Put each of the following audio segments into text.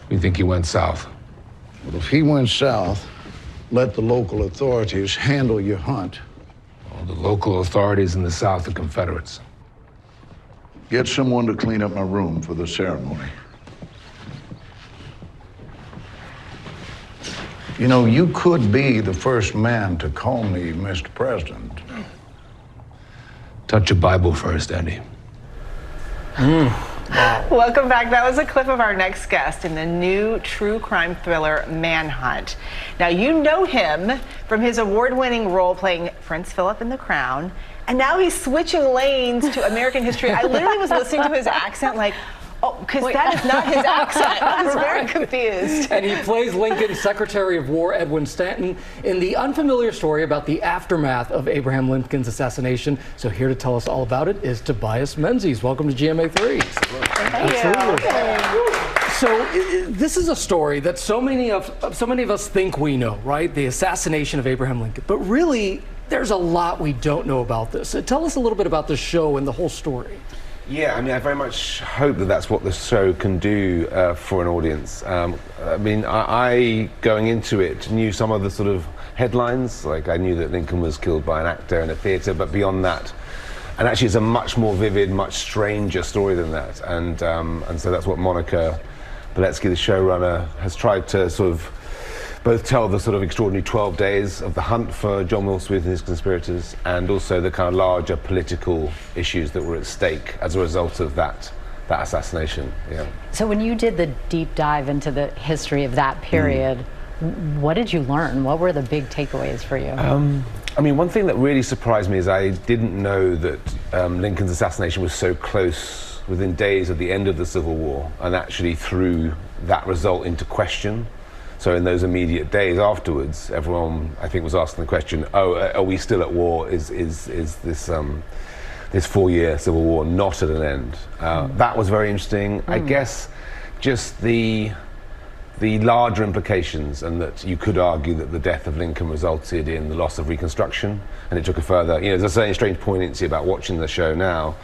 We think he went south. Well, if he went south, let the local authorities handle your hunt. Well, the local authorities in the South are Confederates. Get someone to clean up my room for the ceremony. You know, you could be the first man to call me Mr. President. Touch your Bible first, Andy. Welcome back. That was a clip of our next guest in the new true crime thriller Manhunt. Now, you know him from his award-winning role playing Prince Philip in The Crown, and now he's switching lanes to American history. I literally was listening to his accent like, oh, because that is not his accent. I was very confused. And he plays Lincoln's Secretary of War, Edwin Stanton, in the unfamiliar story about the aftermath of Abraham Lincoln's assassination. So here to tell us all about it is Tobias Menzies. Welcome to GMA3. Thank you. So this is a story that so many of us think we know, right? The assassination of Abraham Lincoln. But really, there's a lot we don't know about this. So tell us a little bit about the show and the whole story. Yeah, I mean, I very much hope that that's what the show can do for an audience. I mean, I going into it, knew some of the sort of headlines, like I knew that Lincoln was killed by an actor in a theatre, but beyond that, and actually it's a much more vivid, much stranger story than that. And so that's what Monica Beletsky, the showrunner, has tried to sort of both tell the sort of extraordinary 12 days of the hunt for John Wilkes Booth and his conspirators, and also the kind of larger political issues that were at stake as a result of that assassination. Yeah. So when you did the deep dive into the history of that period, what did you learn? What were the big takeaways for you? I mean, one thing that really surprised me is I didn't know that Lincoln's assassination was so close, within days of the end of the Civil War, and actually threw that result into question. So in those immediate days afterwards, everyone, I think, was asking the question, oh, are we still at war? Is this 4-year civil war not at an end? That was very interesting. I guess just the larger implications, and that you could argue that the death of Lincoln resulted in the loss of Reconstruction, and it took a further, you know, there's a certain strange poignancy about watching the show now,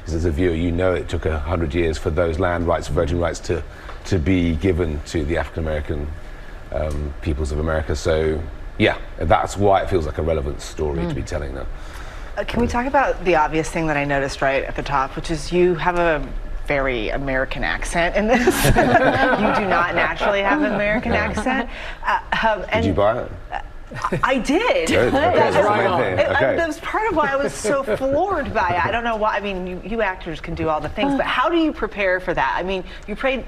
is as a viewer, you know it took 100 years for those land rights, voting rights to be given to the African-American peoples of America. So yeah, that's why it feels like a relevant story to be telling now. Can we talk about the obvious thing that I noticed right at the top, which is you have a very American accent in this. You do not naturally have an American accent. Did you buy it? I did. Good. Okay, That's right. Okay. That was part of why I was so floored by it. I don't know why. I mean, you actors can do all the things, but how do you prepare for that? I mean, you played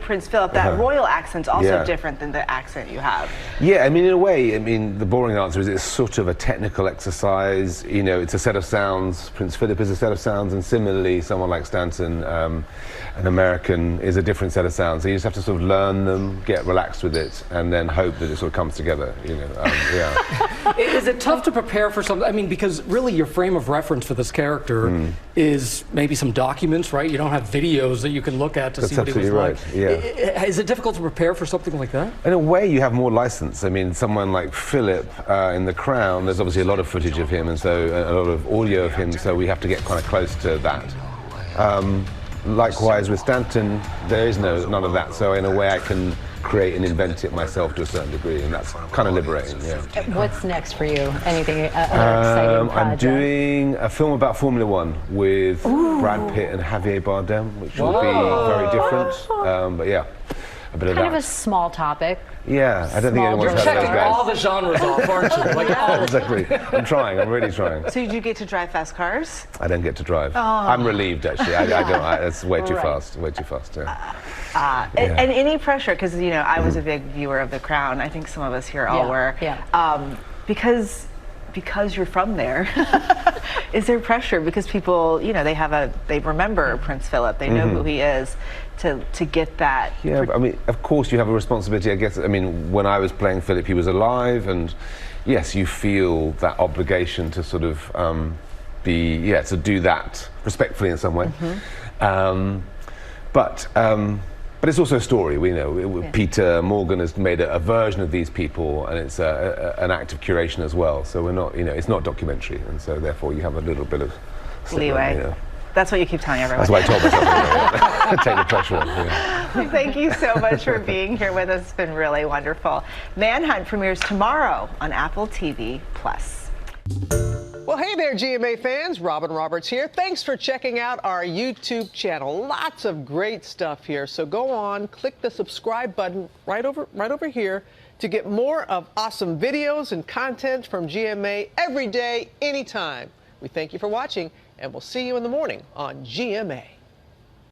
Prince Philip. That royal accent's also different than the accent you have. Yeah, I mean, in a way, I mean, the boring answer is it's sort of a technical exercise. You know, it's a set of sounds. Prince Philip is a set of sounds, and similarly, someone like Stanton, an American, is a different set of sounds. So you just have to sort of learn them, get relaxed with it, and then hope that it sort of comes together. You know. Yeah. Is it tough to prepare for something? I mean, because really your frame of reference for this character is maybe some documents, right? You don't have videos that you can look at to see what he was like. Yeah. Is it difficult to prepare for something like that? In a way, you have more license. I mean, someone like Philip in The Crown, there's obviously a lot of footage of him, and so a lot of audio of him, so we have to get kind of close to that. Likewise with Stanton, there is none of that, so in a way I can create and invent it myself to a certain degree, and that's kind of liberating. Yeah. What's next for you? Anything exciting project? I'm doing a film about Formula One with Brad Pitt and Javier Bardem, which will be very different. But yeah, a bit of that. Kind of a small topic. Yeah, I don't think anyone's heard of those You're checking guys. all the genres off, aren't you? Like, Exactly. I'm trying. I'm really trying. So did you get to drive fast cars? I don't get to drive. I'm relieved, actually. I don't. It's way too fast. Way too fast. Yeah. And any pressure, because you know I was a big viewer of The Crown. I think some of us here all were. Yeah. Because you're from there, is there pressure? Because people, you know, they remember Prince Philip. They know who he is. To get that. Yeah, I mean, of course you have a responsibility, I guess. I mean, when I was playing Philip, he was alive, and yes, you feel that obligation to sort of to do that respectfully in some way. But it's also a story. We know Peter Morgan has made a version of these people, and it's an act of curation as well. So we're not, you know, it's not documentary, and so therefore you have a little bit of leeway. You know. That's what you keep telling everyone. That's what I told myself. Take the pressure off. Yeah. Well, thank you so much for being here with us. It's been really wonderful. Manhunt premieres tomorrow on Apple TV+. Well, hey there, GMA fans. Robin Roberts here. Thanks for checking out our YouTube channel. Lots of great stuff here. So go on, click the subscribe button right over here to get more of awesome videos and content from GMA every day, anytime. We thank you for watching, and we'll see you in the morning on GMA.